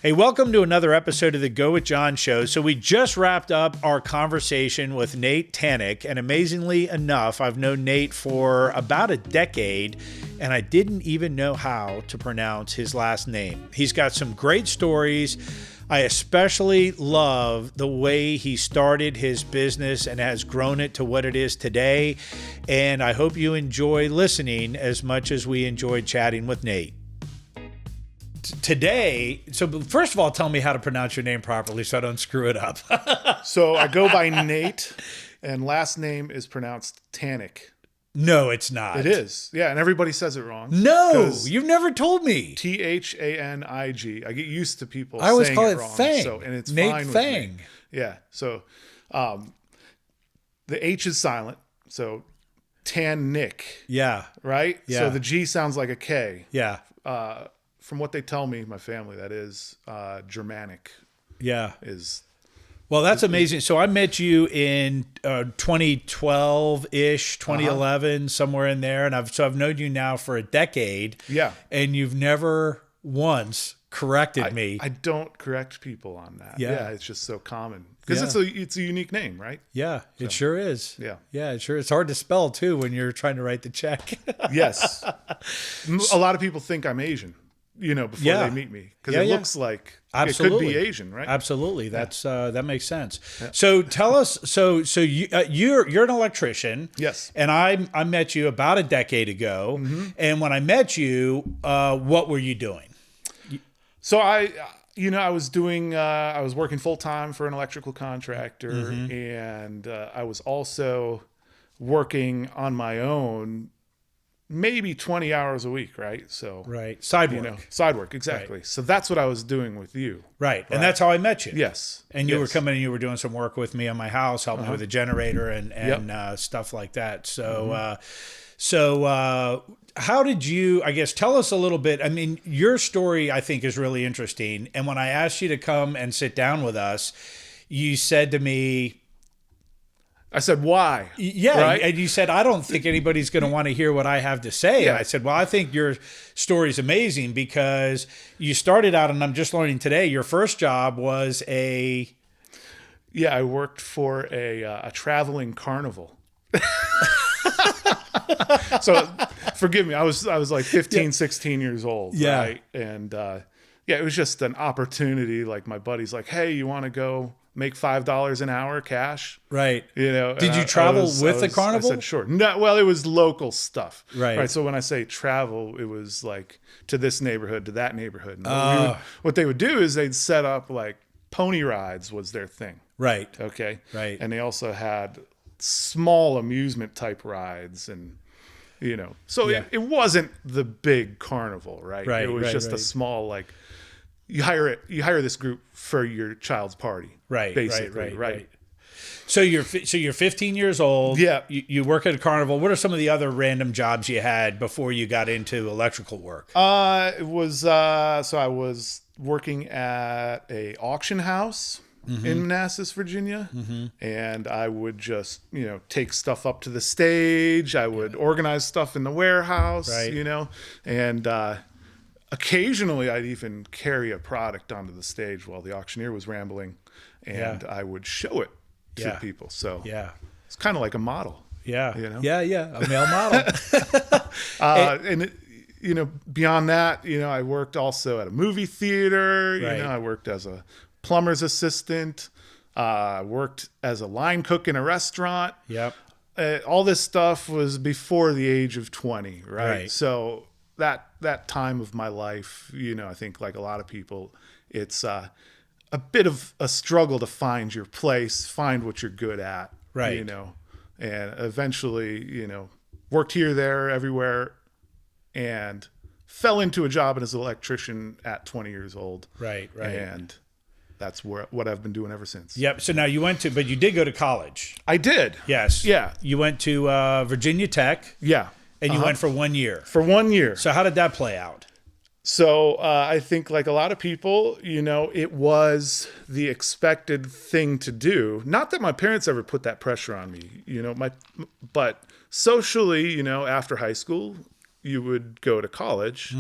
Hey, welcome to another episode of the Go With John show. So we just wrapped up our conversation with Nate Thanig, and amazingly enough, I've known Nate for about a decade, and I didn't even know how to pronounce his last name. He's got some great stories. I especially love the way he started his business and has grown it to what it is today. And I hope you enjoy listening as much as we enjoyed chatting with Nate. Today, so first of all, tell me how to pronounce your name properly so I don't screw it up. So I go by Nate, and last name is pronounced Thanig. No, it's not. It is. Yeah, and everybody says it wrong. No, you've never told me. Thanig. I get used to people I always saying call it it wrong. Thang. So, and it's Nate fine with Thang. me. Yeah. So the H is silent. So Thanig. Yeah. Right? Yeah. So the G sounds like a K. Yeah. From what they tell me, my family, that is Germanic. Yeah. Is Well, that's amazing. So I met you in 2012-ish, 2011, somewhere in there. And I've known you now for a decade. Yeah. And you've never once corrected me. I don't correct people on that. Yeah. It's just so common. Because it's a unique name, right? Yeah, it sure is. Yeah. Yeah, it sure. It's hard to spell too when you're trying to write the check. Yes. A lot of people think I'm Asian, before they meet me. Because it looks like Absolutely. it could be Asian, right? Absolutely. That's that makes sense. Yeah. So tell us, so you're an electrician. Yes. And I met you about a decade ago. Mm-hmm. And when I met you, what were you doing? So I was working full time for an electrical contractor, mm-hmm. and I was also working on my own, maybe 20 hours a week, right? So side work, exactly. Right. So that's what I was doing with you, right? And that's how I met you. Yes, and you were coming and you were doing some work with me on my house, helping me with a generator and stuff like that. So, mm-hmm. How did you, I guess, tell us a little bit. I mean, your story, I think, is really interesting. And when I asked you to come and sit down with us, you said to me, I said, why? Yeah. Right? And you said, I don't think anybody's going to want to hear what I have to say. Yeah. And I said, well, I think your story is amazing because you started out, and I'm just learning today, your first job was I worked for a traveling carnival. So forgive me. I was like 15, 16 years old. Yeah. Right. And it was just an opportunity. Like my buddy's like, hey, you want to go make $5 an hour cash? Right. Did you travel with the carnival? I said, sure. No, well, it was local stuff. Right. So when I say travel, it was like to this neighborhood, to that neighborhood. And what they would do is they'd set up like pony rides was their thing. Right. Okay. Right. And they also had small amusement type rides and so it wasn't the big carnival, right? It was just a small, like, you hire this group for your child's party, right? Basically, right. So you're 15 years old. Yeah. You work at a carnival. What are some of the other random jobs you had before you got into electrical work? It was so I was working at a auction house. Mm-hmm. In Manassas, Virginia, mm-hmm. and I would just, take stuff up to the stage. I would organize stuff in the warehouse, and occasionally I'd even carry a product onto the stage while the auctioneer was rambling, and I would show it to people. So it's kind of like a model. Yeah, a male model. And beyond that, I worked also at a movie theater. I worked as a plumber's assistant, worked as a line cook in a restaurant. Yep. All this stuff was before the age of 20, right? So that time of my life, I think like a lot of people, it's a bit of a struggle to find your place, find what you're good at, right? And eventually, worked here, there, everywhere, and fell into a job as an electrician at 20 years old. Right. And that's what I've been doing ever since. Yep. So now but you did go to college. I did. Yes. Yeah. You went to Virginia Tech. Yeah. And you went for 1 year. For 1 year. So how did that play out? So I think like a lot of people, it was the expected thing to do. Not that my parents ever put that pressure on me, but socially, after high school, you would go to college.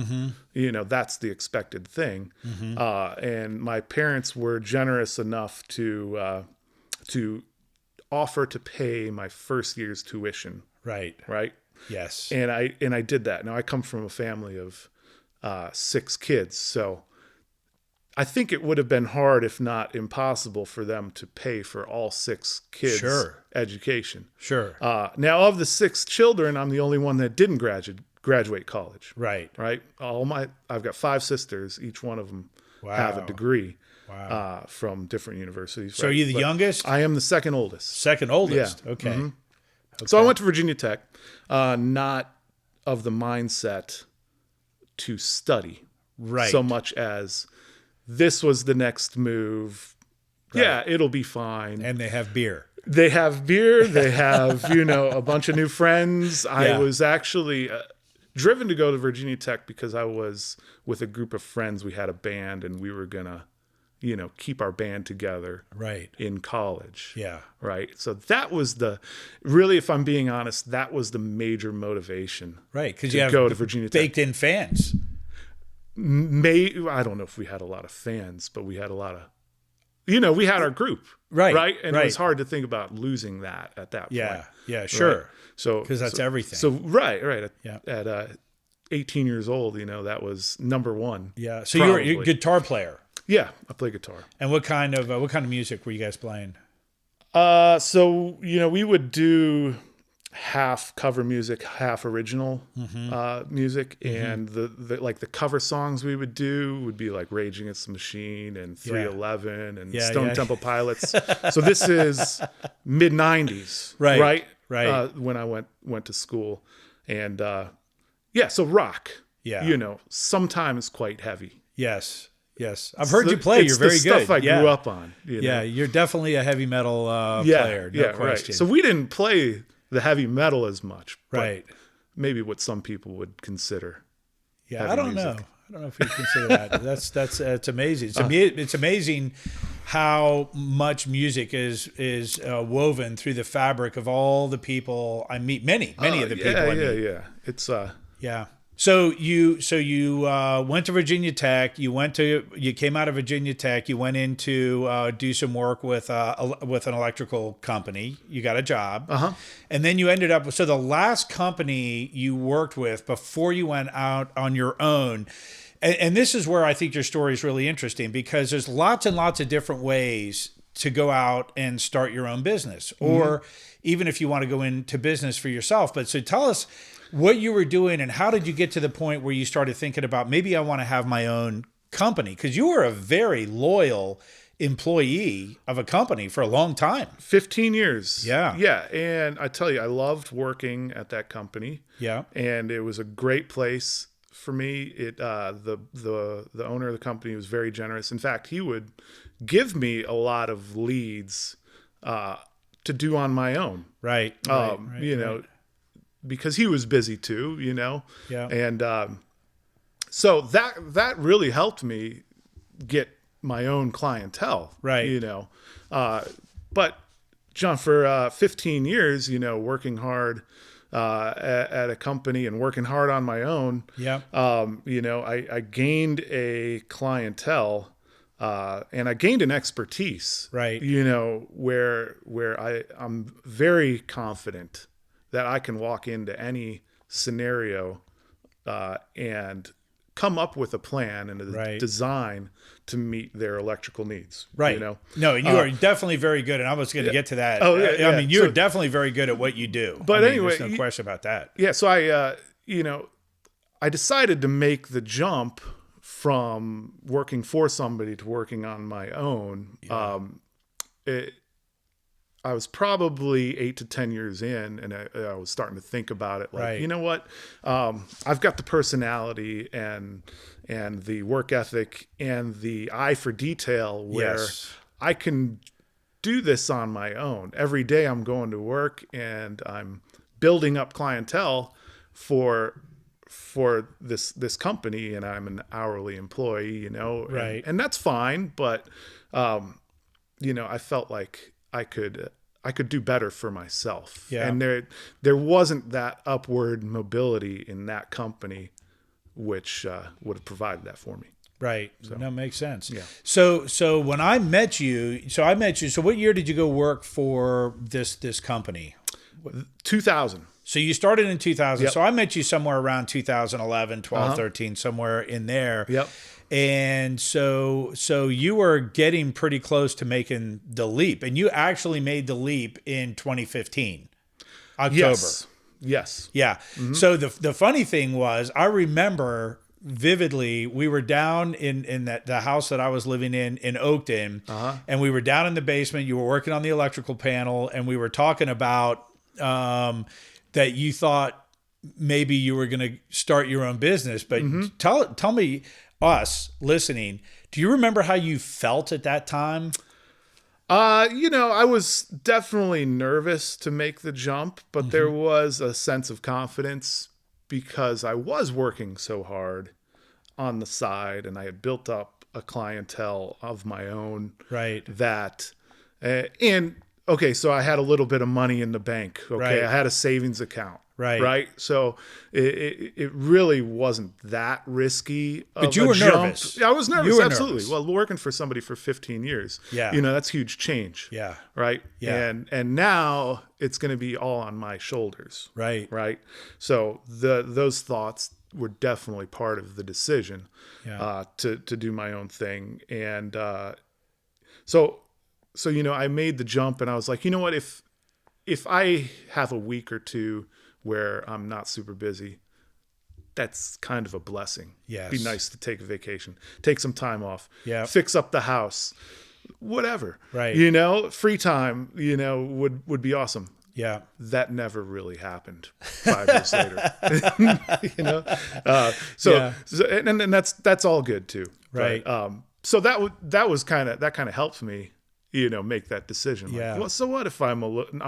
You know, that's the expected thing. And my parents were generous enough to offer to pay my first year's tuition. Right. Right. Yes. And I did that. Now I come from a family of 6 kids, so I think it would have been hard, if not impossible, for them to pay for all 6 kids' education. Sure. Now, of the 6 children, I'm the only one that didn't graduate college. Right. Right. I've got 5 sisters. Each one of them have a degree. Wow. From different universities. So are you the youngest? I am the second oldest. Second oldest. Yeah. Okay. Okay. Okay. So I went to Virginia Tech, not of the mindset to study so much as this was the next move. Right. Yeah, it'll be fine. And they have beer. They have beer. They have, a bunch of new friends. I was actually driven to go to Virginia Tech because I was with a group of friends. We had a band and we were going to, keep our band together in college. Yeah. Right. So that was really, if I'm being honest, that was the major motivation. Right. Because you have go to Virginia Tech. Baked in fans. I don't know if we had a lot of fans, but we had a lot of, we had our group. Right. Right. And it was hard to think about losing that at that point. Yeah. Yeah. Sure. Right? So, because that's everything. So, right. At 18 years old, that was number one. Yeah. So you're a guitar player. Yeah, I play guitar. And what kind of music were you guys playing? So we would do half cover music, half original music, and the cover songs we would do would be like Rage Against the Machine and 311 and Stone Temple Pilots. So this is mid '90s, right? When I went to school, and so rock. Yeah, sometimes quite heavy. Yes. Yes, I've heard you play. You're very good. Stuff I grew up on. Yeah, you're definitely a heavy metal player. No question. Right. So we didn't play the heavy metal as much. Right. Maybe what some people would consider. Yeah, I don't know. I don't know if you consider that. That's it's amazing. It's amazing how much music is woven through the fabric of all the people I meet. Many of the people I meet. Yeah. It's yeah. So you went to Virginia Tech. You came out of Virginia Tech. You went in to do some work with an electrical company. You got a job, and then you ended up. So the last company you worked with before you went out on your own, and this is where I think your story is really interesting because there's lots and lots of different ways to go out and start your own business, or even if you want to go into business for yourself. But so tell us what you were doing and how did you get to the point where you started thinking about maybe I want to have my own company? Because you were a very loyal employee of a company for a long time. 15 years. Yeah. Yeah. And I tell you, I loved working at that company. Yeah. And it was a great place for me. The owner of the company was very generous. In fact, he would give me a lot of leads to do on my own. Right. Because he was busy too, Yeah. And so that really helped me get my own clientele. Right. But John, for 15 years, working hard at a company and working hard on my own, I gained a clientele and I gained an expertise, right? Where I'm very confident that I can walk into any scenario and come up with a plan and a design to meet their electrical needs. Right. No, and you are definitely very good. And I was going to get to that. Oh, yeah, I mean, you're definitely very good at what you do. But anyway, there's no question about that. Yeah. So I decided to make the jump from working for somebody to working on my own. Yeah. I was probably 8 to 10 years in, and I was starting to think about it. Like, you know what? I've got the personality and the work ethic and the eye for detail where I can do this on my own. Every day I'm going to work and I'm building up clientele for this company, and I'm an hourly employee, and that's fine. But I felt like I could I could do better for myself. Yeah. And there wasn't that upward mobility in that company, which would have provided that for me. Right. No, makes sense. Yeah. So when I met you, so what year did you go work for this company? 2000. So you started in 2000. Yep. So I met you somewhere around 2011, 12, 13, somewhere in there. Yep. And so you were getting pretty close to making the leap, and you actually made the leap in 2015, October. Yes. Yeah. So the funny thing was, I remember vividly, we were down in the house that I was living in Oakton, and we were down in the basement. You were working on the electrical panel, and we were talking about that you thought maybe you were going to start your own business. But tell me, us listening, do you remember how you felt at that time? I was definitely nervous to make the jump, but there was a sense of confidence because I was working so hard on the side and I had built up a clientele of my own. Right. So I had a little bit of money in the bank. Okay. Right. I had a savings account. Right. So it really wasn't that risky. But you were nervous. I was nervous. You were Absolutely. nervous. Well, working for somebody for 15 years, Yeah. that's huge change. Yeah. Right. Yeah. And now it's going to be all on my shoulders. Right. Right. So those thoughts were definitely part of the decision to do my own thing. And so I made the jump and I was like, you know what, if I have a week or two where I'm not super busy, that's kind of a blessing. Yes. Be nice to take a vacation, take some time off, Yeah. fix up the house, whatever. Right. Free time, would be awesome. Yeah. That never really happened 5 years later. And that's all good too. Right. But, so that kind of helped me, make that decision. Like, Yeah. well, so what if I'm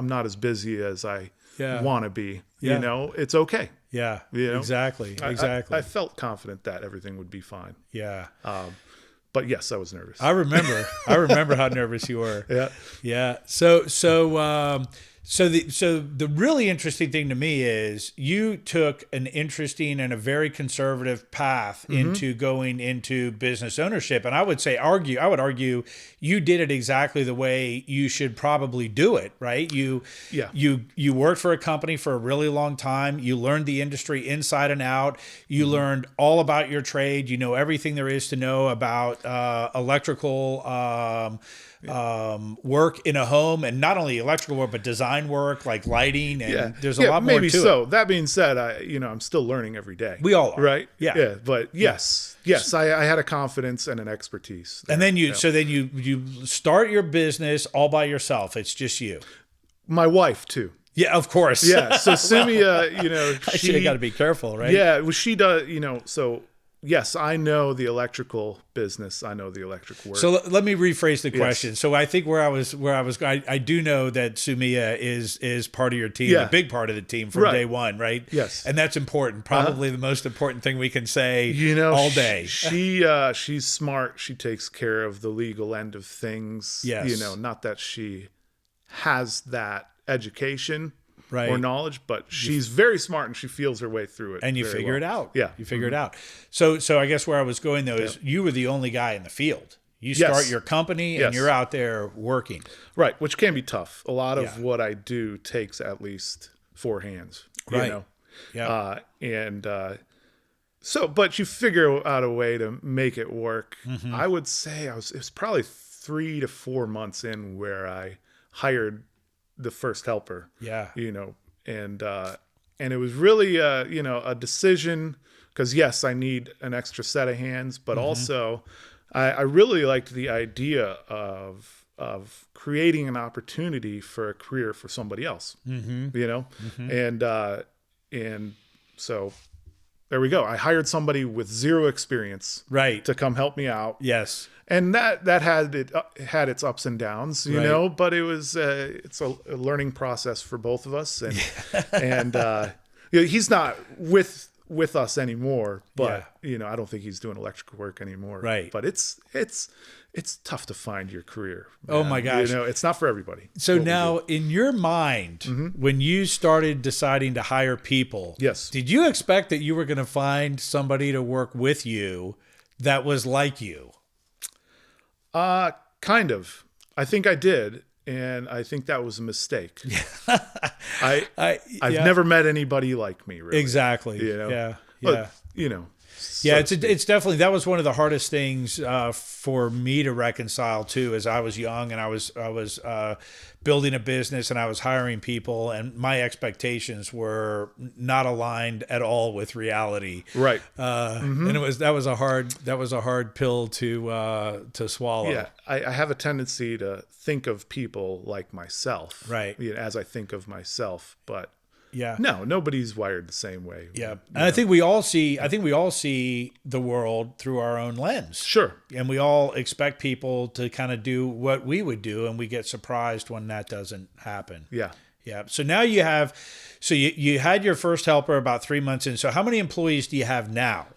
not as busy as I want to be? Yeah. It's okay. Yeah. Exactly. I felt confident that everything would be fine. Yeah. But yes, I was nervous. I remember how nervous you were. Yeah. Yeah. So the really interesting thing to me is you took an interesting and a very conservative path into going into business ownership. And I would argue you did it exactly the way you should probably do it, right? You worked for a company for a really long time. You learned the industry inside and out. You learned all about your trade. You know everything there is to know about electrical work in a home, and not only electrical work, but design work like lighting. And there's a lot more maybe to so. it. That being said, I'm still learning every day. We all are. Right. Yeah. Yeah. But yes, I had a confidence and an expertise there. And then you start your business all by yourself. It's just you. My wife too. Yeah, of course. Yeah. So Simia, I got to be careful, right? Yeah. Well, she does, so yes, I know the electrical business. I know the electric work. So let me rephrase the question. Yes. So I think I do know that Sumia is part of your team, a big part of the team from day one, right? Yes. And that's important. Probably the most important thing we can say all day. She's smart. She takes care of the legal end of things. Yes. Not that she has that education. Right. Or knowledge, but she's very smart and she feels her way through it. And you figure it out. Yeah. You figure it out. So I guess where I was going though is you were the only guy in the field. You start your company and you're out there working. Right. Which can be tough. A lot of what I do takes at least 4 hands. Right. Yeah. But you figure out a way to make it work. I would say it was probably 3 to 4 months in where I hired the first helper. Yeah. And it was really a decision because yes, I need an extra set of hands, but also I really liked the idea of creating an opportunity for a career for somebody else. And so there we go. I hired somebody with 0 experience to come help me out. Yes. And that had its ups and downs, but it was it's a learning process for both of us, and he's not with with us anymore, but I don't think he's doing electrical work anymore. Right. But it's tough to find your career. Oh my gosh. It's not for everybody. So now in your mind, when you started deciding to hire people, yes, did you expect that you were going to find somebody to work with you that was like you? Kind of. I think I did. And I think that was a mistake. I've never met anybody like me, really. Exactly. Yeah. But, it's definitely, that was one of the hardest things for me to reconcile too, as I was young and I was building a business and I was hiring people, and my expectations were not aligned at all with reality. Right. And that was a hard pill to swallow. Yeah. I have a tendency to think of people like myself. Right. As I think of myself, but yeah. No, nobody's wired the same way. Yeah. And I think we all see the world through our own lens. Sure. And we all expect people to kind of do what we would do, and we get surprised when that doesn't happen. Yeah. Yeah. So now you had your first helper about 3 months in. So how many employees do you have now?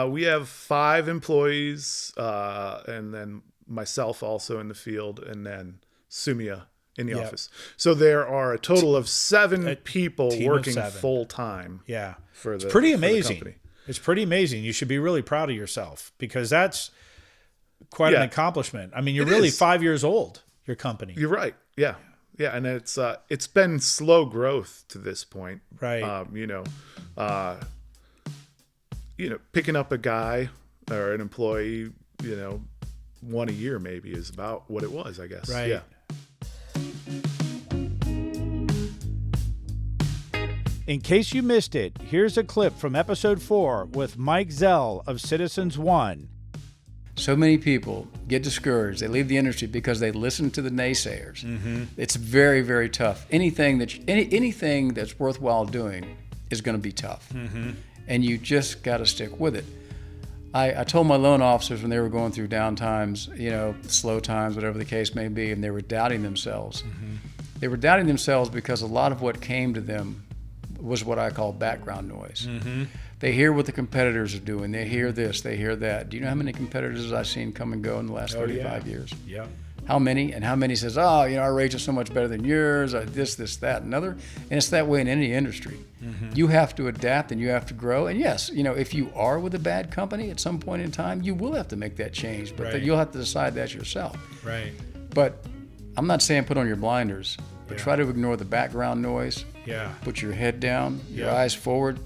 We have 5 employees, and then myself also in the field, and then Sumia in the office. So there are a total of 7 people working full time. Yeah. It's pretty amazing. It's pretty amazing. You should be really proud of yourself, because that's quite an accomplishment. I mean, you're really 5 years old, your company. You're right. Yeah. Yeah. And it's been slow growth to this point. Right. Picking up a guy or an employee, one a year maybe is about what it was, I guess. Right. Yeah. In case you missed it, here's a clip from episode 4 with Mike Zell of Citizens One. So many people get discouraged. They leave the industry because they listen to the naysayers. Mm-hmm. It's very, very tough. Anything that's worthwhile doing is going to be tough. Mm-hmm. And you just got to stick with it. I told my loan officers when they were going through down times, slow times, whatever the case may be, and they were doubting themselves. Mm-hmm. They were doubting themselves because a lot of what came to them was what I call background noise. Mm-hmm. They hear what the competitors are doing. They hear this, they hear that. Do you know how many competitors I've seen come and go in the last 35 years? Yeah. How many? And how many says, our rates are so much better than yours, this, that, and another. And it's that way in any industry. Mm-hmm. You have to adapt and you have to grow. And yes, if you are with a bad company at some point in time, you will have to make that change. But you'll have to decide that yourself. Right. But I'm not saying put on your blinders, but try to ignore the background noise. Yeah. Put your head down, your eyes forward,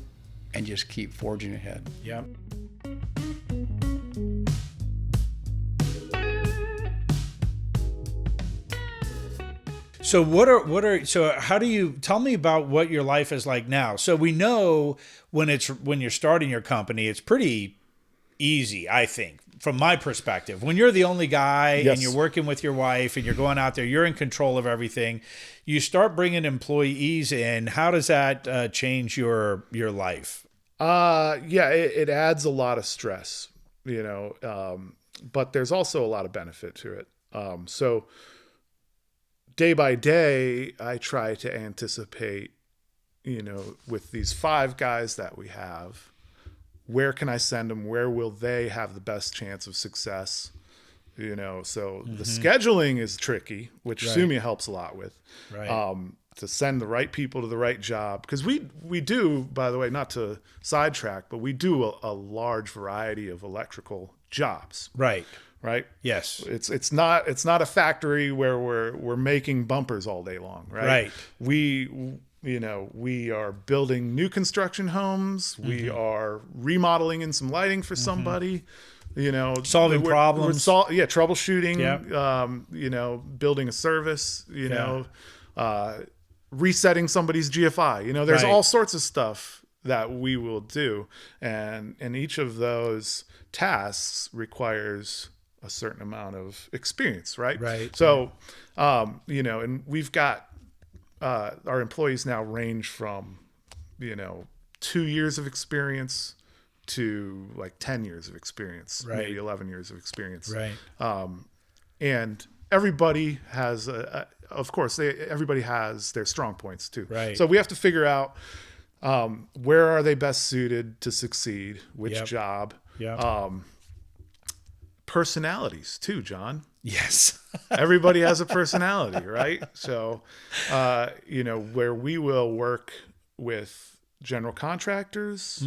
and just keep forging ahead. Yep. So how do you tell me about what your life is like now? So we know when you're starting your company, it's pretty easy, I think, from my perspective. When you're the only guy and you're working with your wife and you're going out there, you're in control of everything. You start bringing employees in. How does that change your life? It adds a lot of stress, but there's also a lot of benefit to it. So day by day, I try to anticipate, with these 5 guys that we have, where can I send them? Where will they have the best chance of success? So the scheduling is tricky, which Sumia helps a lot with. Right. To send the right people to the right job. Because we do, by the way, not to sidetrack, but we do a large variety of electrical jobs. Right. Right. Yes. It's not a factory where we're making bumpers all day long. Right. Right. We are building new construction homes. Mm-hmm. We are remodeling in some lighting for somebody. Solving problems. Troubleshooting. Yep. Building a service. Resetting somebody's GFI. There's all sorts of stuff that we will do, and each of those tasks requires a certain amount of experience, right? Right. So, and we've got our employees now range from 2 years of experience to like 10 years of experience, maybe 11 years of experience, right? And everybody has of course everybody has their strong points too, right? So we have to figure out Where are they best suited to succeed? Which Yep. job? Yeah. Personalities too, John. Yes. Everybody has a personality, right? So, where we will work with general contractors,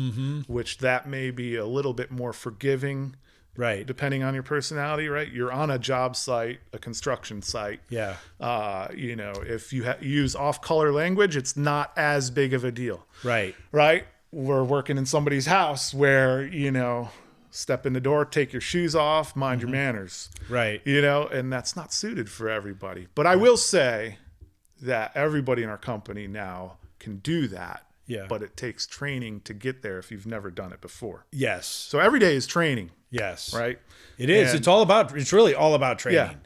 which that may be a little bit more forgiving, Right. depending on your personality, right? You're on a job site, a construction site. Yeah. If you use off-color language, it's not as big of a deal, Right. right? We're working in somebody's house where, step in the door, take your shoes off, mind your manners, Right. and that's not suited for everybody. But I will say that everybody in our company now can do that. Yeah. But it takes training to get there if you've never done it before. Yes. So every day is training, Yes. right? It is. And- It's really all about training.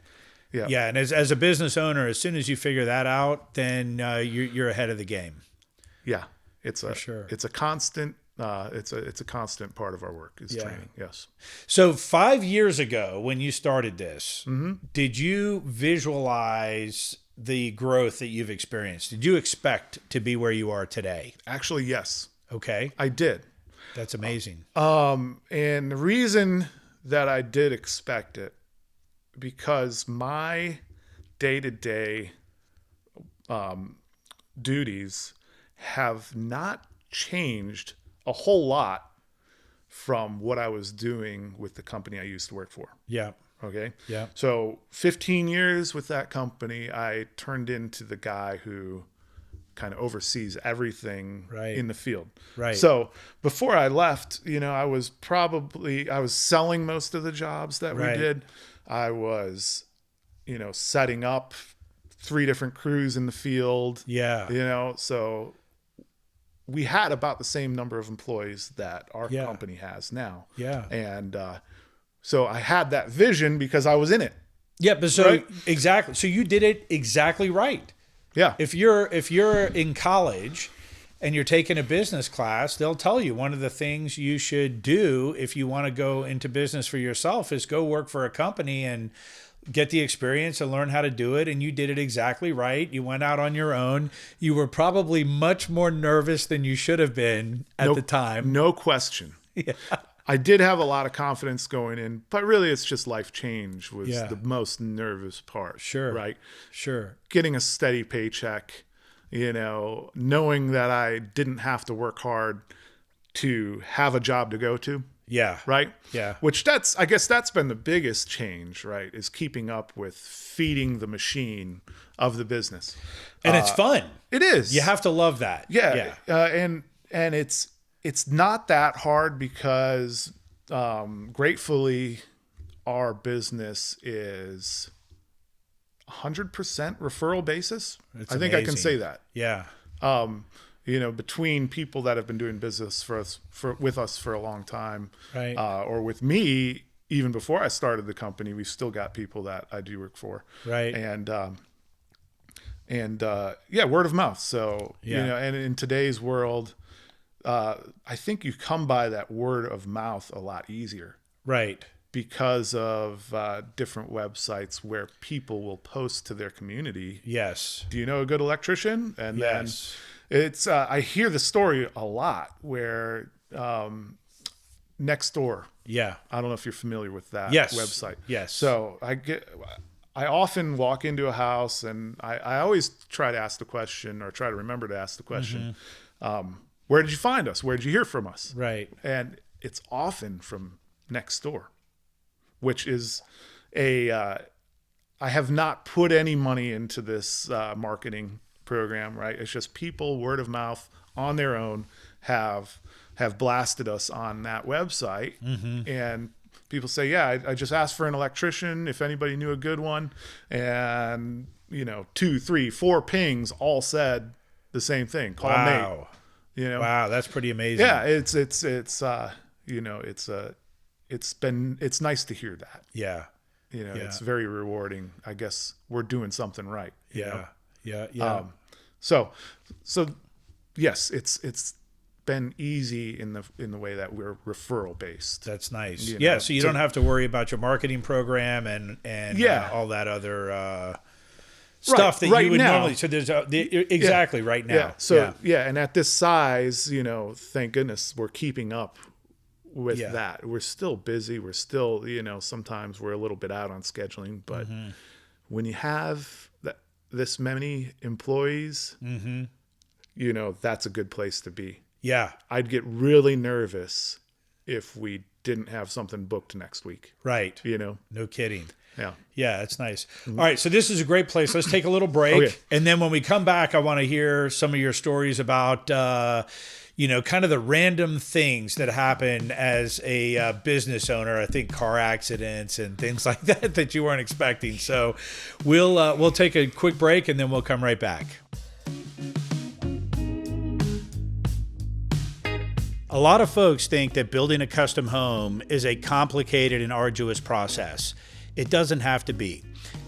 Yeah. Yeah. And as a business owner, as soon as you figure that out, then you're ahead of the game. Yeah. It's a sure. it's a constant it's a constant part of our work is training. Yes. So 5 years ago, when you started this, did you visualize the growth that you've experienced? Did you expect to be where you are today? Actually, yes. Okay. I did. That's amazing. And the reason that I did expect it, because my day-to-day duties have not changed a whole lot from what I was doing with the company I used to work for. Yeah. Okay. Yeah. So 15 years with that company, I turned into the guy who kind of oversees everything Right. in the field. Right. So before I left, I was selling most of the jobs that Right. we did. I was, setting up 3 different crews in the field. Yeah. So we had about the same number of employees that our Yeah. company has now. Yeah. And so I had that vision because I was in it. Yeah. But so Right. exactly. So you did it exactly right. Yeah. If you're in college and you're taking a business class, they'll tell you one of the things you should do if you want to go into business for yourself is go work for a company and get the experience and learn how to do it. And you did it exactly right. You went out on your own. You were probably much more nervous than you should have been at the time. No question. Yeah. I did have a lot of confidence going in, but really it's just life change was Yeah. the most nervous part. Sure. Right. Sure. Getting a steady paycheck, knowing that I didn't have to work hard to have a job to go to. Yeah. Right. Yeah. Which I guess that's been the biggest change, right? Is keeping up with feeding the machine of the business. And it's fun. It is. You have to love that. Yeah. And it's not that hard because gratefully our business is 100% referral basis. It's I think I can amazing. say that. Yeah. Between people that have been doing business with us for a long time, Right. or with me even before I started the company, we've still got people that I do work for. Right. And word of mouth. So, Yeah. and in today's world, I think you come by that word of mouth a lot easier Right. because of different websites where people will post to their community. Yes. Do you know a good electrician? And Yes. then it's, I hear the story a lot where Next Door, Yeah. I don't know if you're familiar with that Yes. website. Yes. So I often walk into a house and I always try to ask the question or try to remember to ask the question, where did you find us? Where did you hear from us? Right. And it's often from Next Door, which is I have not put any money into this marketing program, right? It's just people, word of mouth on their own have blasted us on that website. And people say, yeah, I just asked for an electrician if anybody knew a good one. And, 2, 3, 4 pings all said the same thing. Call Wow. Nate. Wow. That's pretty amazing. Yeah, it's nice to hear that. Yeah. It's very rewarding. I guess we're doing something right. you know? Yeah. Yeah. So yes, it's been easy in the way that we're referral based. That's nice. You Yeah. know, So you so- don't have to worry about your marketing program and Yeah. all that other stuff that right you would now. normally. So there's exactly right now. Yeah. So and at this size, thank goodness we're keeping up with that. We're still busy. We're still, sometimes we're a little bit out on scheduling, but when you have this many employees, that's a good place to be. Yeah. I'd get really nervous if we didn't have something booked next week. Right. No kidding. Yeah. Yeah, it's nice. All right, so this is a great place. Let's take a little break. Okay. And then when we come back, I want to hear some of your stories about, kind of the random things that happen as a business owner. I think car accidents and things like that you weren't expecting. So we'll take a quick break and then we'll come right back. A lot of folks think that building a custom home is a complicated and arduous process. It doesn't have to be.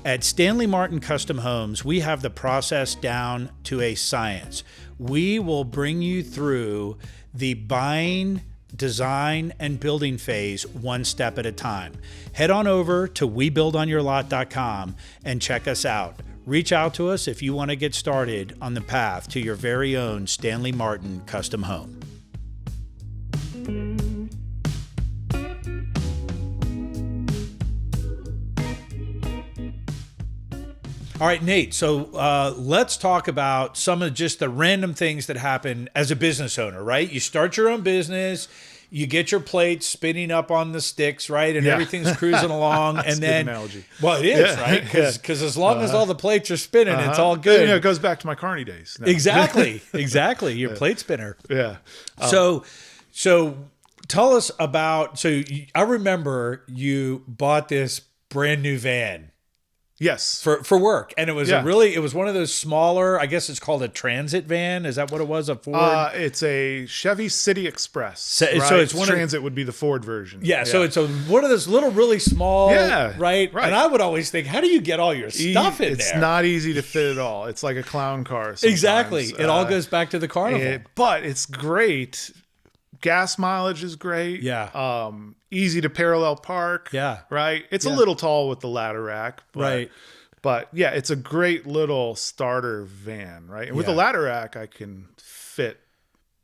At Stanley Martin Custom Homes, we have the process down to a science. We will bring you through the buying, design, and building phase one step at a time. Head on over to webuildonyourlot.com and check us out. Reach out to us if you want to get started on the path to your very own Stanley Martin custom home. All right, Nate, so let's talk about some of just the random things that happen as a business owner, right? You start your own business, you get your plates spinning up on the sticks, right? And everything's cruising along. That's and a then, good analogy. Well, it is, right? Because as long as all the plates are spinning, it's all good. It goes back to my Carney days. No. Exactly. Your plate spinner. Yeah. So tell us about, I remember you bought this brand new van. Yes. For work. And it was it was one of those smaller, I guess it's called a transit van. Is that what it was? A Ford? It's a Chevy City Express. So it's one transit would be the Ford version. Yeah. So it's one of those little, really small, right? Right. And I would always think, how do you get all your stuff in there? It's not easy to fit it all. It's like a clown car sometimes. Exactly. It all goes back to the carnival. But it's great. Gas mileage is great. Yeah. Easy to parallel park. Yeah. Right. It's a little tall with the ladder rack. But, right. But yeah, it's a great little starter van. Right. And with the ladder rack, I can fit,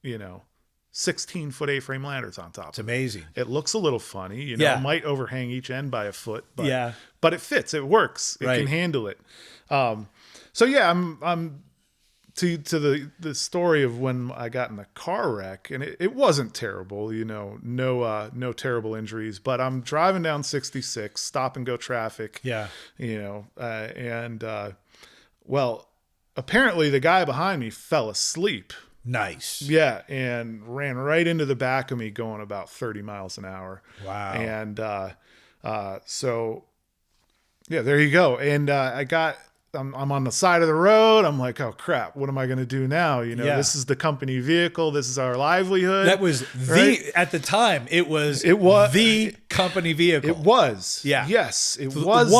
16-foot A-frame ladders on top. It's amazing. It looks a little funny. It might overhang each end by a foot. But, but it fits. It works. It can handle it. So yeah, I'm to the story of when I got in the car wreck, and it wasn't terrible, no terrible injuries, but I'm driving down 66, stop and go traffic. Yeah. Well, apparently the guy behind me fell asleep. Nice. Yeah. And ran right into the back of me going about 30 miles an hour. Wow. And, so yeah, there you go. And, I'm on the side of the road. I'm like, oh crap, what am I going to do now? This is the company vehicle. This is our livelihood. That was at the time, it was the company vehicle. It was. Yeah. Yes. It was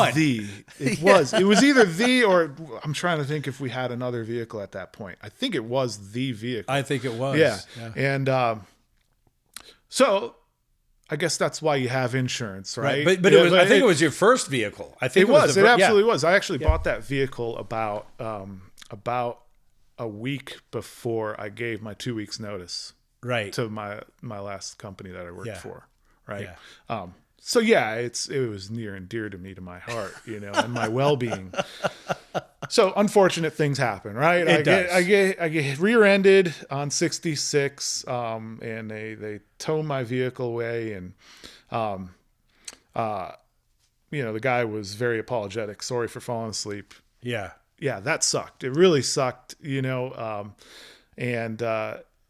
it was either the, or I'm trying to think if we had another vehicle at that point. I think it was the vehicle. I think it was. Yeah. And, so I guess that's why you have insurance, right? But it was, I think it was your first vehicle. I think it was. It absolutely was. I actually bought that vehicle about a week before I gave my 2 weeks notice. Right. To my last company that I worked for. Right. Yeah. So yeah, it was near and dear to me, to my heart, and my well-being. So unfortunate things happen, right? I get rear-ended on 66, and they tow my vehicle away, and the guy was very apologetic. Sorry for falling asleep. Yeah, that sucked. It really sucked, and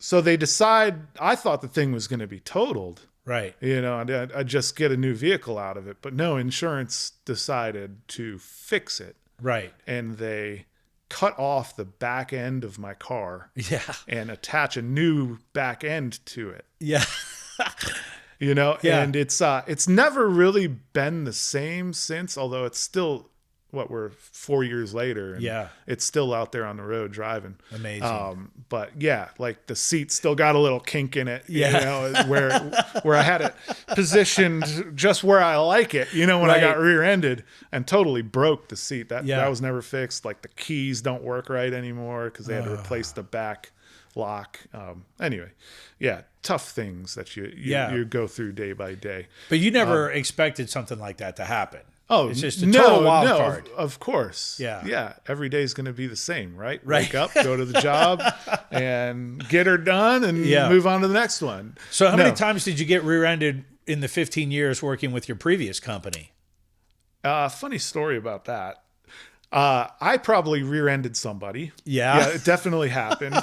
so they decide. I thought the thing was going to be totaled. Right. I just get a new vehicle out of it. But no, insurance decided to fix it. Right. And they cut off the back end of my car. Yeah. And attach a new back end to it. Yeah. And it's never really been the same since, although it's still we're 4 years later, and Yeah. it's still out there on the road driving. Amazing. But yeah, like the seat still got a little kink in it, Yeah. you know, where I had it positioned just where I like it, you know, when I got Right. rear-ended and totally broke the seat. That was never fixed. Like the keys don't work right anymore because they had to replace the back lock. Anyway, yeah, tough things that you go through day by day. But you never expected something like that to happen. Oh, it's just a total wild card. Of course. Yeah. Yeah. Every day is going to be the same, right? Right. Wake up, go to the job, and get her done, and move on to the next one. So how many times did you get rear-ended in the 15 years working with your previous company? Funny story about that. I probably rear-ended somebody. Yeah. It definitely happened.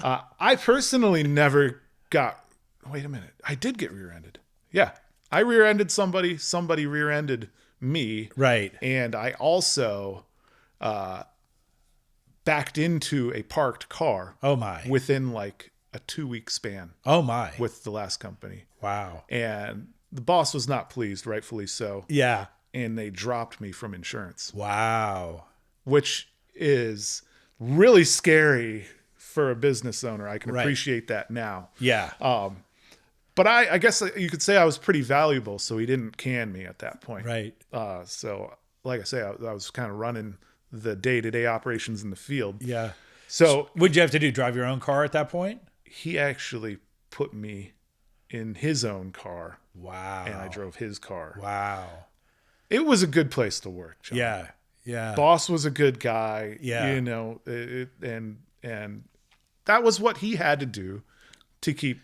I personally never got. Wait a minute. I did get rear-ended. Yeah. I rear-ended somebody. Somebody rear-ended me. Right. And I also backed into a parked car. Oh my. Within like a 2-week span. Oh my. With the last company. Wow. And the boss was not pleased, rightfully so. Yeah. And they dropped me from insurance. Wow. Which is really scary for a business owner. I can Right. appreciate that now. Yeah. But I guess you could say I was pretty valuable, so he didn't can me at that point. Right. So, like I say, I was kind of running the day-to-day operations in the field. Yeah. So What'd you have to do? Drive your own car at that point? he actually put me in his own car. Wow. And I drove his car. Wow. It was a good place to work, John. Yeah. Yeah. Boss was a good guy. Yeah. You know, and that was what he had to do to keep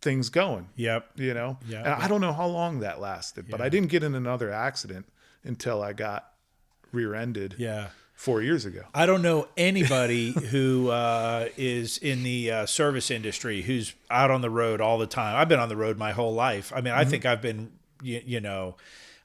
things going. Yep. You know? Yeah. And I don't know how long that lasted, but I didn't get in another accident until I got rear-ended. Yeah. 4 years ago. I don't know anybody who is in the service industry who's out on the road all the time. I've been on the road my whole life. I mean, I think I've been, you know,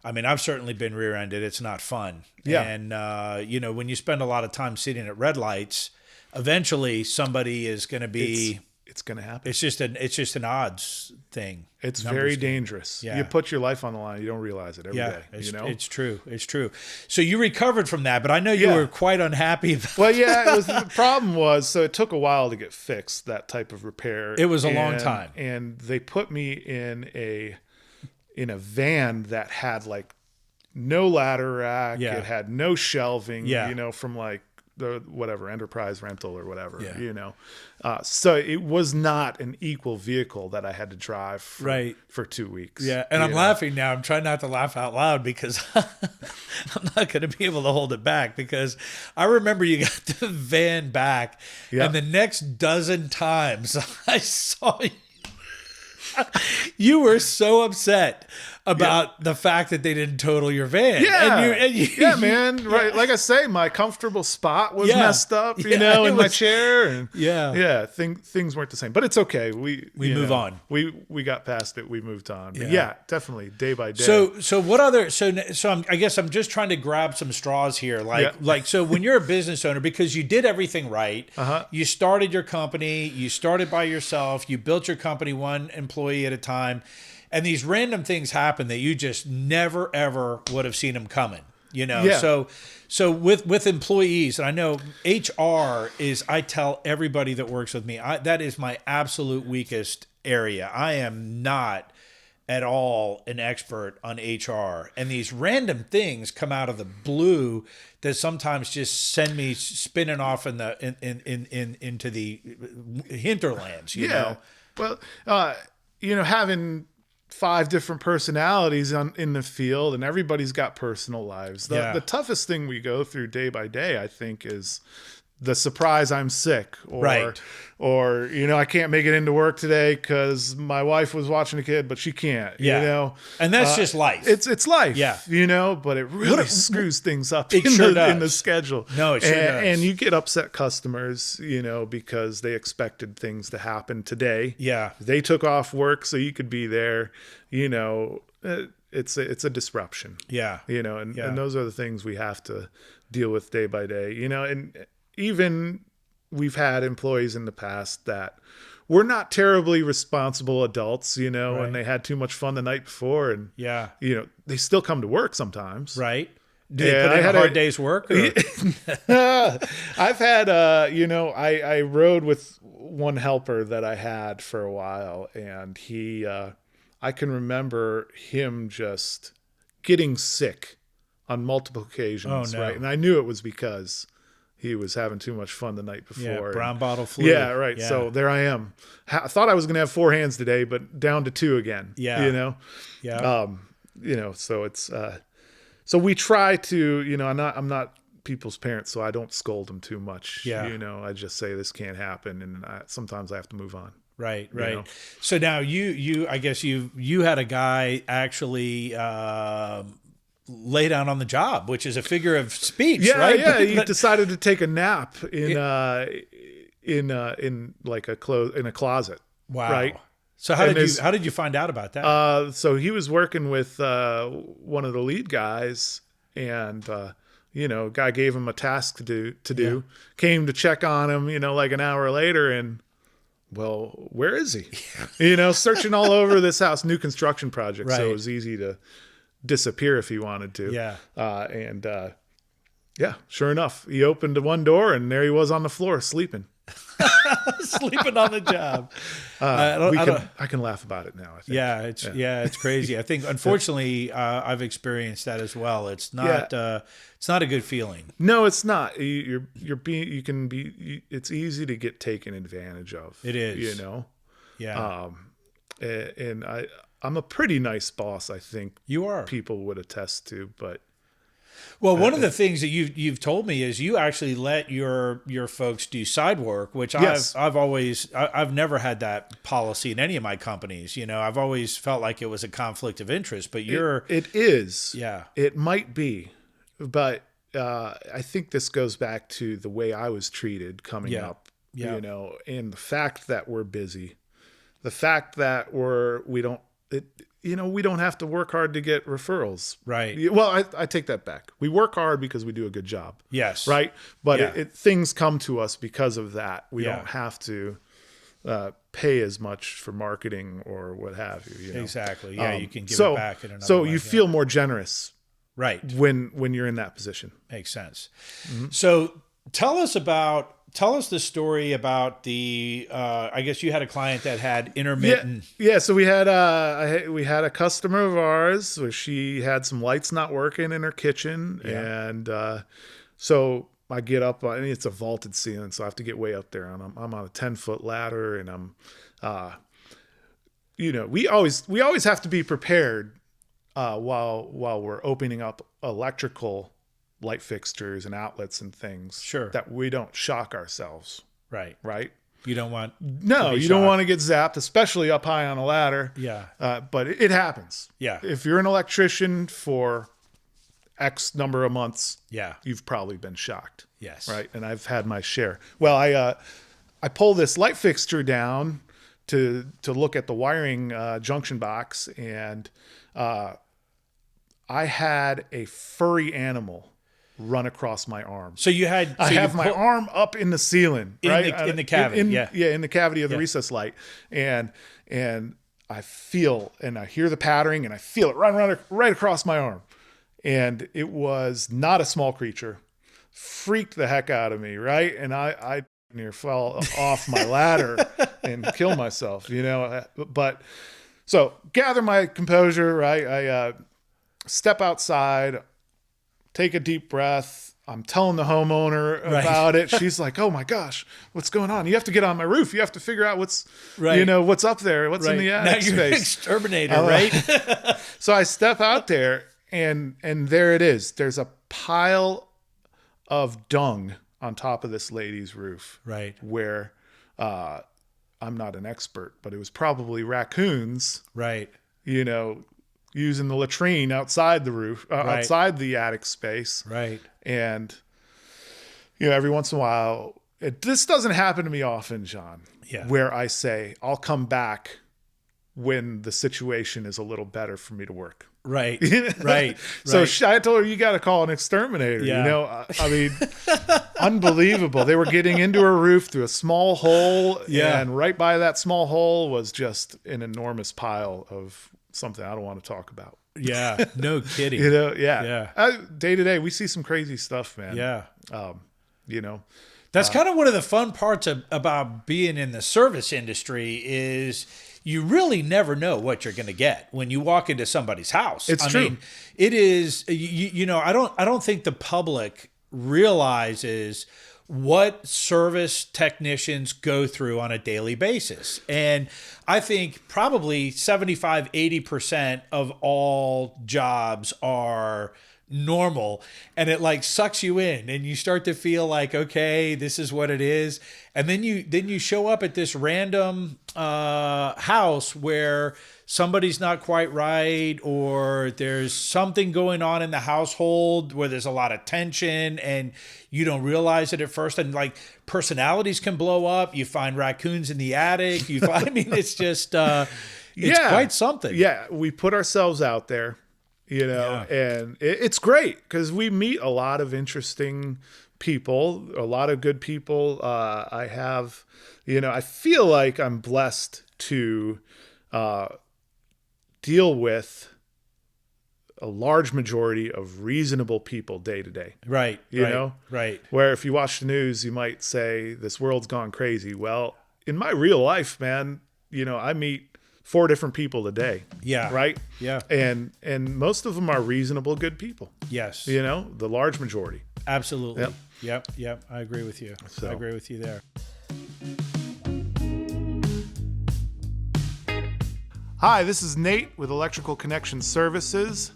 I mean, I've certainly been rear-ended. It's not fun. Yeah. And, you know, when you spend a lot of time sitting at red lights, eventually somebody is going to be... It's going to happen. It's just an odds thing. It's very dangerous. Yeah. You put your life on the line. You don't realize it every day. It's, you know? it's true. It's true. So you recovered from that, but I know you Yeah. were quite unhappy about Well, yeah, the problem was, so it took a while to get fixed, that type of repair. It was a long time. And they put me in a van that had like no ladder rack. Yeah. It had no shelving, Yeah. you know, from like the whatever enterprise rental or whatever, Yeah. you know. So it was not an equal vehicle that I had to drive for 2 weeks. Yeah, and I'm you know? laughing now. I'm trying not to laugh out loud because I'm not going to be able to hold it back, because I remember you got the van back, Yeah. and the next dozen times I saw you, you were so upset about the fact that they didn't total your van. Yeah, and you, yeah, man. Right, like I say, my comfortable spot was messed up, you know, in my chair, and things weren't the same. But it's okay. We move on. We got past it. We moved on. But yeah, definitely day by day. So what other? So I guess I'm just trying to grab some straws here. Like so when you're a business owner, because you did everything right, you started your company, you started by yourself, you built your company one employee at a time. And these random things happen that you just never, ever would have seen them coming, you know? Yeah. So with employees, and I know HR is, I tell everybody that works with me, that is my absolute weakest area. I am not at all an expert on HR. And these random things come out of the blue that sometimes just send me spinning off in the into the hinterlands, you know? Well, you know, having 5 different personalities in the field, and everybody's got personal lives. The toughest thing we go through day by day, I think, is the surprise I'm sick, or you know, I can't make it into work today because my wife was watching a kid, but she can't. You know, and that's just life. It's life. Yeah, you know, but it really screws things up in the schedule. No, it sure does. And you get upset customers, you know, because they expected things to happen today. Yeah, they took off work so you could be there. You know, it's a disruption. Yeah, you know, and those are the things we have to deal with day by day. You know, and even we've had employees in the past that were not terribly responsible adults, you know, and they had too much fun the night before, and you know, they still come to work sometimes, right? Do they put in a hard day's work? Or? I've had, I rode with one helper that I had for a while, and I can remember him just getting sick on multiple occasions, right? And I knew it was because he was having too much fun the night before. Yeah, brown bottle flu. Yeah, right. Yeah. So there I am. I thought I was going to have 4 hands today, but down to 2 again. Yeah. Yeah. So it's so we try to, I'm not people's parents, so I don't scold them too much. Yeah. I just say this can't happen, and sometimes I have to move on. Right. So now I guess you had a guy actually lay down on the job, which is a figure of speech, right? Yeah, he decided to take a nap in like a closet. Wow. Right. So how did you find out about that? So he was working with one of the lead guys, and guy gave him a task to do. Came to check on him, like an hour later, and well, where is he? Searching all over this house, new construction project, so it was easy to disappear if he wanted to. Yeah. Sure enough, he opened one door, and there he was on the floor sleeping. Sleeping on the job. I can laugh about it now, I think. It's crazy. I think unfortunately I've experienced that as well. It's not it's not a good feeling. No, it's not. It's easy to get taken advantage of. It is. Yeah. And I'm a pretty nice boss, I think. You are. People would attest to, but well, one of the things that you've told me is you actually let your folks do side work, which I've never had that policy in any of my companies. I've always felt like it was a conflict of interest, but it is. Yeah. It might be, but I think this goes back to the way I was treated coming up. Yeah. And the fact that we're busy, the fact that we don't have to work hard to get referrals. Right. Well, I take that back. We work hard because we do a good job. Yes. Right. But things come to us because of that. We don't have to pay as much for marketing or what have you. Exactly. Yeah. You can give it back in another way. So you feel more generous. Right. When you're in that position. Makes sense. Mm-hmm. So tell us the story about the. I guess you had a client that had intermittent. Yeah. So we had a customer of ours where she had some lights not working in her kitchen, and so I get up. It's a vaulted ceiling, so I have to get way up there, and I'm on a 10-foot ladder, and I'm, we always have to be prepared while we're opening up electrical light fixtures and outlets and things. Sure. That we don't shock ourselves. Right. You don't want don't want to get zapped, especially up high on a ladder. Yeah. But it happens. Yeah. If you're an electrician for X number of months, you've probably been shocked. Yes. Right. And I've had my share. Well, I pull this light fixture down to look at the wiring junction box, and I had a furry animal run across my arm. So you had... I have my arm up in the ceiling, right? In the cavity, in the cavity of the recess light. And I feel, and I hear the pattering, and I feel it right across my arm. And it was not a small creature. Freaked the heck out of me, right? And I near fell off my ladder and killed myself, But so gather my composure, right? I step outside, take a deep breath. I'm telling the homeowner about it. She's like, "Oh my gosh, what's going on? You have to get on my roof. You have to figure out what's up there, what's in the attic space." Now you're an exterminator, right? So I step out there, and there it is. There's a pile of dung on top of this lady's roof. Right. Where I'm not an expert, but it was probably raccoons. Right. Using the latrine outside the roof, outside the attic space. Right. And, every once in a while, this doesn't happen to me often, John, where I say, I'll come back when the situation is a little better for me to work. Right. Right. So I told her, you got to call an exterminator. Yeah. I mean, unbelievable. They were getting into her roof through a small hole. Yeah. And right by that small hole was just an enormous pile of something I don't want to talk about. Yeah. No kidding. Yeah. Day to day, we see some crazy stuff, man. Yeah. You know, That's kind of one of the fun parts about being in the service industry is you really never know what you're going to get when you walk into somebody's house. It's true. I mean, it is, I don't think the public realizes what service technicians go through on a daily basis. And I think probably 75-80% of all jobs are normal, and it like sucks you in, and you start to feel like, okay, this is what it is. And then you show up at this random house where somebody's not quite right, or there's something going on in the household where there's a lot of tension and you don't realize it at first. And like personalities can blow up. You find raccoons in the attic. I mean, it's just, it's quite something. Yeah. We put ourselves out there, and it's great because we meet a lot of interesting people, a lot of good people. I have, I feel like I'm blessed to, deal with a large majority of reasonable people day to day. Right. You know? Right. Where if you watch the news, you might say this world's gone crazy. Well, in my real life, man, I meet 4 different people a day. Yeah. Right? Yeah. And most of them are reasonable, good people. Yes. The large majority. Absolutely. Yep. I agree with you. So. I agree with you there. Hi, this is Nate with Electrical Connection Services.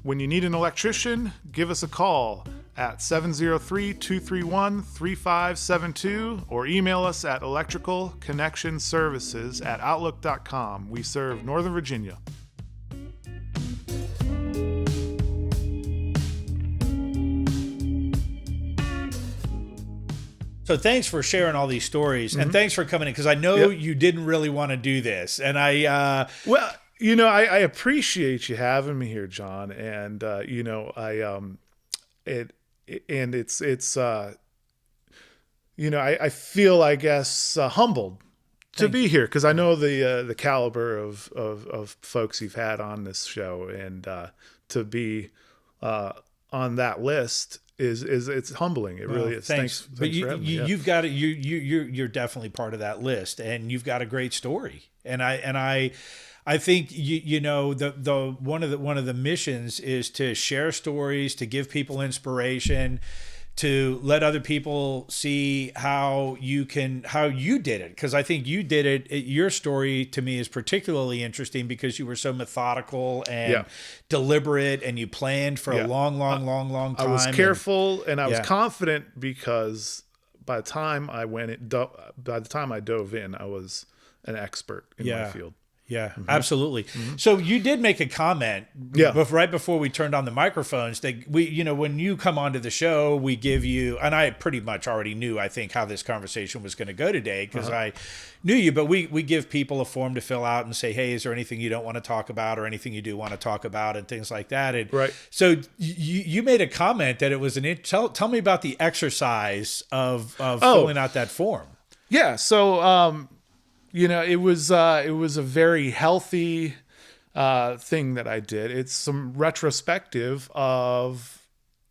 When you need an electrician, give us a call at 703-231-3572 or email us at electricalconnectionservices@outlook.com. We serve Northern Virginia. So thanks for sharing all these stories, and thanks for coming in, because I know you didn't really want to do this, and I appreciate you having me here, John, and I feel, I guess, humbled to be here because I know the caliber of folks you've had on this show, and to be on that list it's humbling. It really is. Thanks but for having me. You've got it. You're definitely part of that list, and you've got a great story. And I think the one of the missions is to share stories, to give people inspiration, to let other people see how you did it. Because I think you did it. Your story to me is particularly interesting because you were so methodical and deliberate, and you planned for a long time. I was careful and I was confident because by the time I dove in, I was an expert in my field. Yeah, absolutely. So you did make a comment right before we turned on the microphones that when you come onto the show, we give you, and I pretty much already knew, I think, how this conversation was going to go today because I knew you, but we give people a form to fill out and say, hey, is there anything you don't want to talk about or anything you do want to talk about and things like that. And so you made a comment that it was tell me about the exercise of filling out that form. Yeah. So, it was a very healthy thing that I did. It's some retrospective of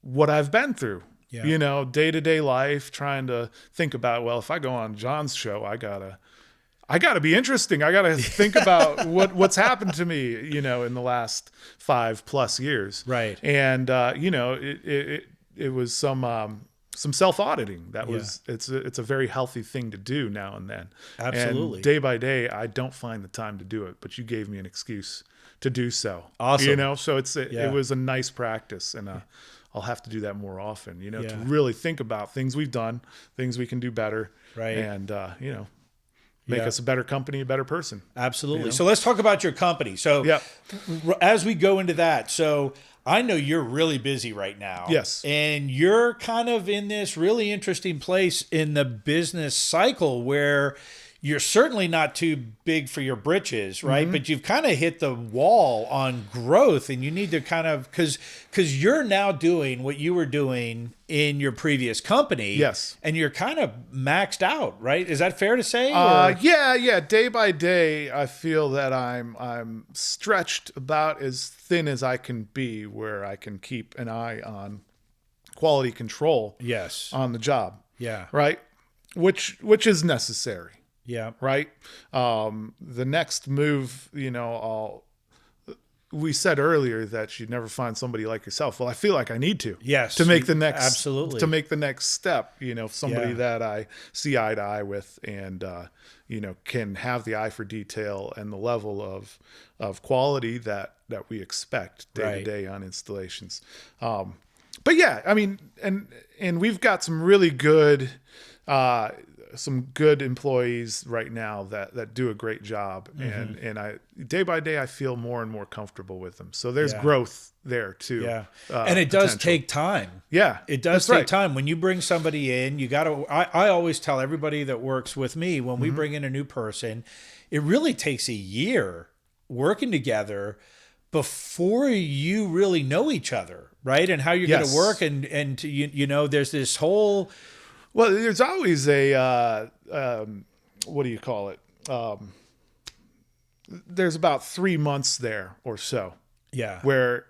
what I've been through. Day-to-day life, trying to think about, well, if I go on John's show, I gotta be interesting. I gotta think about what's happened to me, in the last 5+ years. Right. And it was some self-auditing. That was it's a very healthy thing to do now and then. Absolutely. And day by day, I don't find the time to do it, but you gave me an excuse to do so. Awesome. So it was a nice practice, and I'll have to do that more often. To really think about things we've done, things we can do better, right? And make us a better company, a better person. Absolutely. So let's talk about your company. So as we go into that, so I know you're really busy right now. Yes. And you're kind of in this really interesting place in the business cycle where you're certainly not too big for your britches, right? But you've kind of hit the wall on growth, and you need to kind of because you're now doing what you were doing in your previous company. Yes. And you're kind of maxed out, right? Is that fair to say? Yeah. Day by day, I feel that I'm stretched about as thin as I can be, where I can keep an eye on quality control. Yes. On the job. Yeah. Right. Which is necessary. Yeah. Right. The next move, we said earlier that you'd never find somebody like yourself. Well, I feel like I need to. Yes. To make the next absolutely to make the next step. Somebody Yeah. that I see eye to eye with, and can have the eye for detail and the level of quality that we expect day to day on installations. But yeah, I mean, and we've got some really good. Some good employees right now that do a great job, and I day by day I feel more and more comfortable with them. So there's growth there too. Yeah, and it does take time. Yeah, it does take time. When you bring somebody in, you got to. I always tell everybody that works with me, when we bring in a new person, it really takes a year working together before you really know each other, right? And how you're going to work, and there's this whole. Well, there's always a, what do you call it? There's about 3 months there or so. Yeah. Where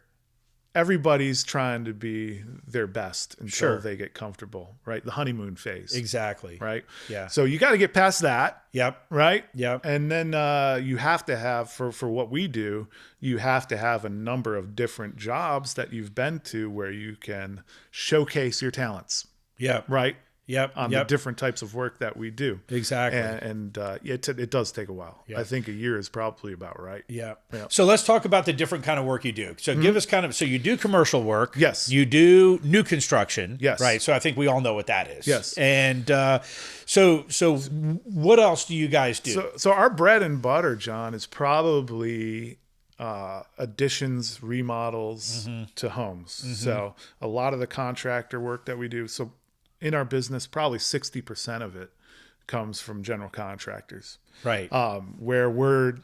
everybody's trying to be their best until Sure. they get comfortable, right? The honeymoon phase. Exactly. Right? Yeah. So you got to get past that. Yep. Right? Yep. And then you have to have, for what we do, you have to have a number of different jobs that you've been to where you can showcase your talents. Yep. Right? Yep. On the different types of work that we do. Exactly. And it does take a while. Yeah. I think a year is probably about right. Yeah. Yeah. So let's talk about the different kind of work you do. So give us so you do commercial work. Yes. You do new construction. Yes. Right. So I think we all know what that is. Yes. And so what else do you guys do? So our bread and butter, John, is probably additions, remodels to homes. So a lot of the contractor work that we do. So in our business, probably 60% of it comes from general contractors. Right. Where we're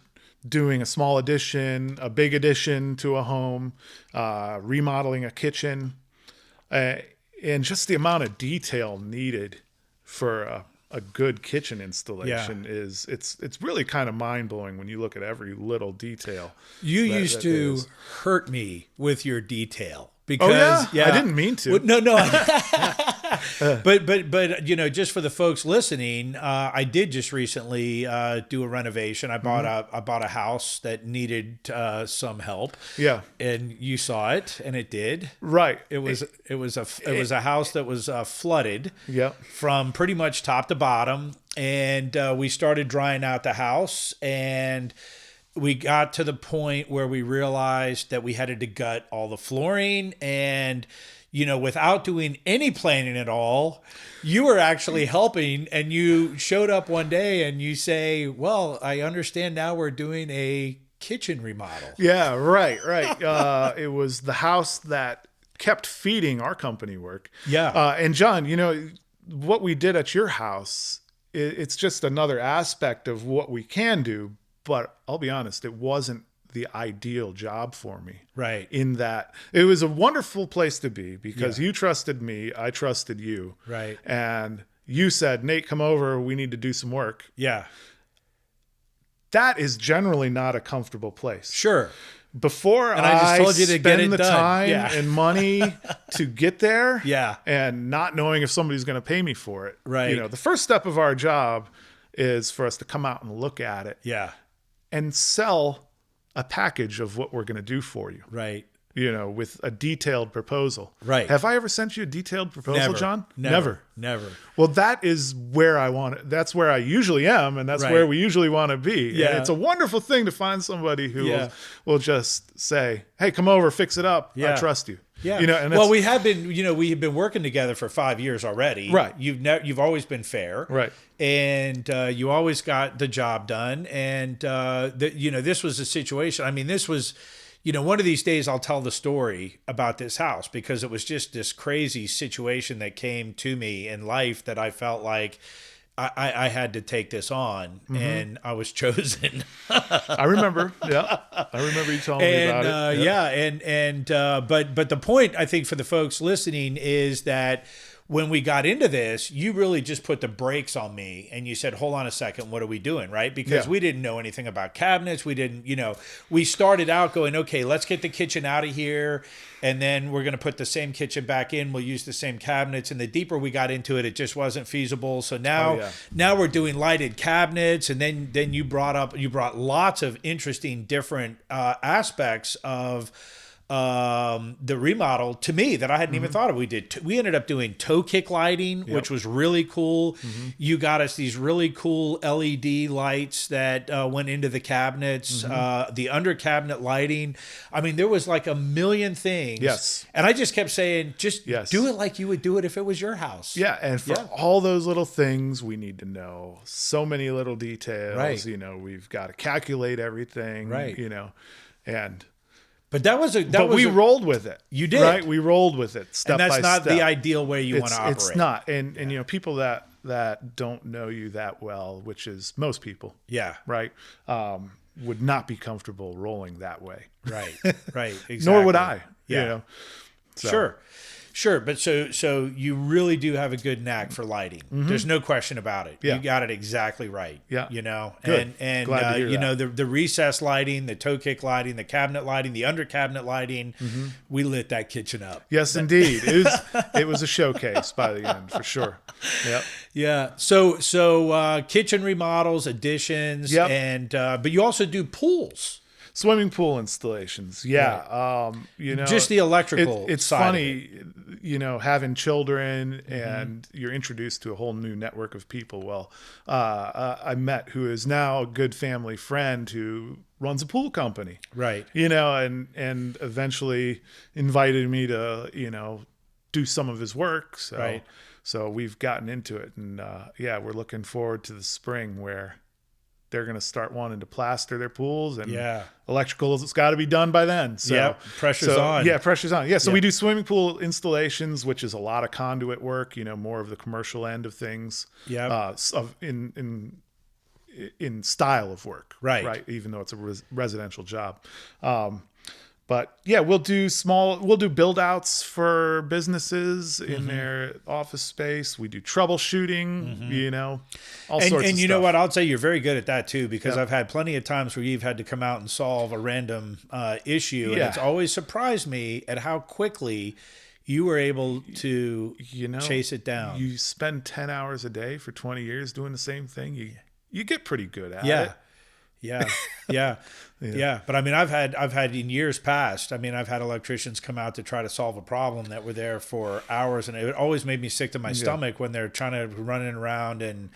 doing a small addition, a big addition to a home, remodeling a kitchen, and just the amount of detail needed for a good kitchen installation is it's really kind of mind blowing when you look at every little detail. You used to hurt me with your detail. Because I didn't mean to. No. But just for the folks listening, I did just recently do a renovation. I bought a house that needed some help. Yeah, and you saw it, and it did. Right. It was a house that was flooded. Yeah. From pretty much top to bottom, and we started drying out the house, and we got to the point where we realized that we had to gut all the flooring, and without doing any planning at all, you were actually helping, and you showed up one day and you say, well, I understand now we're doing a kitchen remodel. Yeah, right. It was the house that kept feeding our company work. Yeah. And John, what we did at your house, it's just another aspect of what we can do. But I'll be honest, it wasn't the ideal job for me. Right. In that it was a wonderful place to be because you trusted me, I trusted you. Right. And you said, Nate, come over, we need to do some work. Yeah. That is generally not a comfortable place. Sure. Before and I just told you to spend get it the done. time and money to get there, and not knowing if somebody's going to pay me for it. Right. The first step of our job is for us to come out and look at it. Yeah. And sell a package of what we're going to do for you. Right. With a detailed proposal. Right. Have I ever sent you a detailed proposal, Never. John? Never. Well, that is where I want it. That's where I usually am, and that's where we usually want to be. Yeah. And it's a wonderful thing to find somebody who will just say, hey, come over, fix it up. I trust you. Yeah. And well, we have been working together for 5 years already. Right. You've always been fair. Right. And you always got the job done. And this was a situation. I mean, this was, one of these days I'll tell the story about this house because it was just this crazy situation that came to me in life that I felt like I had to take this on, and I was chosen. I remember. Yeah. I remember you telling me about it. But the point, I think, for the folks listening is that when we got into this, you really just put the brakes on me and you said, hold on a second, what are we doing? Right? Because we didn't know anything about cabinets. We didn't, we started out going, okay, let's get the kitchen out of here. And then we're going to put the same kitchen back in. We'll use the same cabinets. And the deeper we got into it, it just wasn't feasible. So now we're doing lighted cabinets. And then you brought lots of interesting different aspects of the remodel to me that I hadn't even thought of. We ended up doing toe kick lighting, which was really cool. You got us these really cool LED lights that went into the cabinets, the under cabinet lighting. I mean, there was like a million things. Yes. And I just kept saying, just do it like you would do it if it was your house. Yeah. And for all those little things, we need to know so many little details. Right. We've got to calculate everything. Right. And But we rolled with it. You did. Right? We rolled with it step by step. And that's not the ideal way you want to operate. It's not. And people that don't know you that well, which is most people. Yeah. Right? Would not be comfortable rolling that way. Right. Right. Exactly. Nor would I. Yeah. So. Sure. But so you really do have a good knack for lighting. There's no question about it. Yeah. You got it exactly right. Yeah. Good. And glad to hear that. the recess lighting, the toe kick lighting, the cabinet lighting, the under cabinet lighting, we lit that kitchen up. Yes, indeed. It was a showcase by the end, for sure. Yep. Yeah. So kitchen remodels, additions, and but you also do pools. Swimming pool installations. Yeah. Right. Just the electrical it's side funny, having children and you're introduced to a whole new network of people. Well, I met who is now a good family friend who runs a pool company. Right. And eventually invited me to, do some of his work. So, right. So we've gotten into it, and we're looking forward to the spring where they're going to start wanting to plaster their pools, and electrical has got to be done by then. So pressure's on. Yeah, pressure's on. Yeah, so we do swimming pool installations, which is a lot of conduit work, more of the commercial end of things. Yeah. In style of work. Right. Even though it's a residential job. But we'll do build outs for businesses in their office space. We do troubleshooting, all sorts of stuff. And you know what? I'll say you're very good at that too, because I've had plenty of times where you've had to come out and solve a random issue. And it's always surprised me at how quickly you were able to chase it down. You spend 10 hours a day for 20 years doing the same thing. You get pretty good at it. Yeah. But I mean, I've had in years past, I've had electricians come out to try to solve a problem that were there for hours, and it always made me sick to my stomach when they're trying to running around and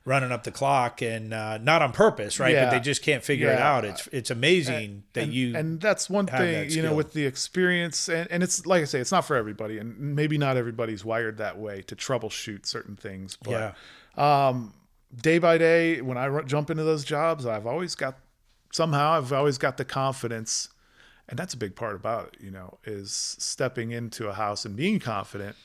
running up the clock, and not on purpose, right? But they just can't figure it out. It's amazing and that's one thing, with the experience, and it's like I say, it's not for everybody, and maybe not everybody's wired that way to troubleshoot certain things. But day by day, when I jump into those jobs, I've always got the confidence, and that's a big part about it, is stepping into a house and being confident.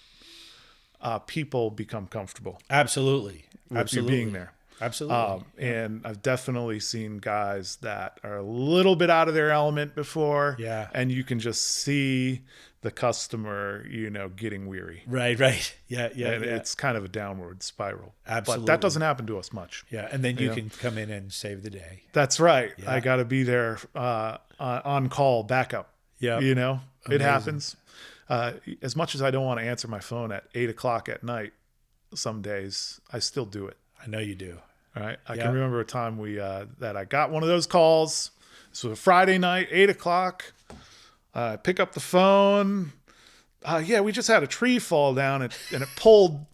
People become comfortable. Absolutely. With you being there. Absolutely. And I've definitely seen guys that are a little bit out of their element before. Yeah. And you can just see the customer, getting weary. Right. Yeah. And it's kind of a downward spiral. Absolutely. But that doesn't happen to us much. Yeah. And then you can come in and save the day. That's right. Yeah. I got to be there on call backup. Yeah. It happens. As much as I don't want to answer my phone at 8:00 at night, some days I still do it. I know you do. All right. I can remember a time that I got one of those calls. This was a Friday night, 8:00. Pick up the phone. We just had a tree fall down and it pulled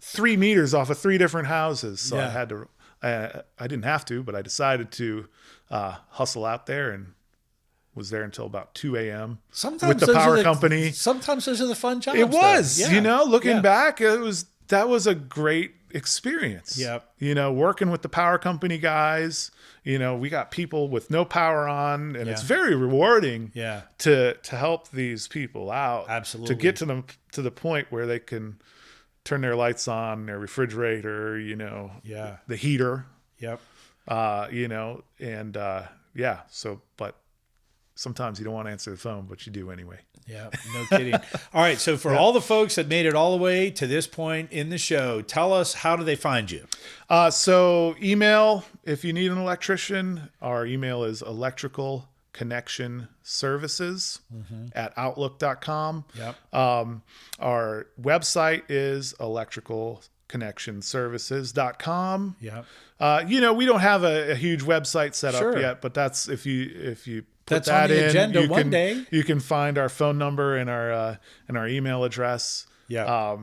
3 meters off of 3 different houses. So I had to, I didn't have to, but I decided to hustle out there and was there until about 2 a.m. with the power company. Sometimes those are the fun jobs. It was, looking back, that was a great experience. Yep. Working with the power company guys, we got people with no power on, and it's very rewarding to help these people out. Absolutely. To get to them to the point where they can turn their lights on, their refrigerator, Yeah. the heater, Yep. So, but sometimes you don't want to answer the phone, but you do anyway. Yeah, no kidding. All right, so for all the folks that made it all the way to this point in the show, tell us, how do they find you? So email, if you need an electrician, our email is electricalconnectionservices@outlook.com. Yep. Our website is electricalconnectionservices.com. Yep. We don't have a huge website set up Sure. yet, but that's if you put That's that on the in, agenda you one can, day. You can find our phone number and our email address. Yeah.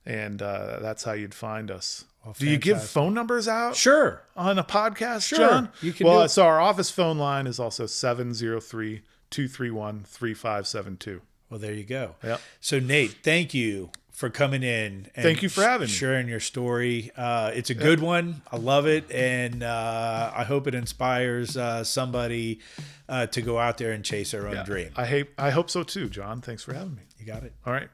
And that's how you'd find us. Well, do you give fantastic. phone numbers out Sure. on a podcast, Sure. John? You can do it. So our office phone line is also 703-231-3572. Well, there you go. Yep. So, Nate, thank you for coming in. And Thank you for having me. sharing your story. It's a good one. I love it. And I hope it inspires somebody to go out there and chase their own dream. I hope so too, John. Thanks for having me. You got it. All right.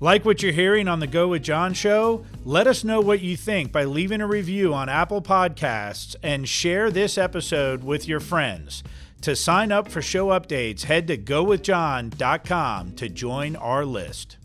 Like what you're hearing on the Go With John show? Let us know what you think by leaving a review on Apple Podcasts and share this episode with your friends. To sign up for show updates, head to gowithjohn.com to join our list.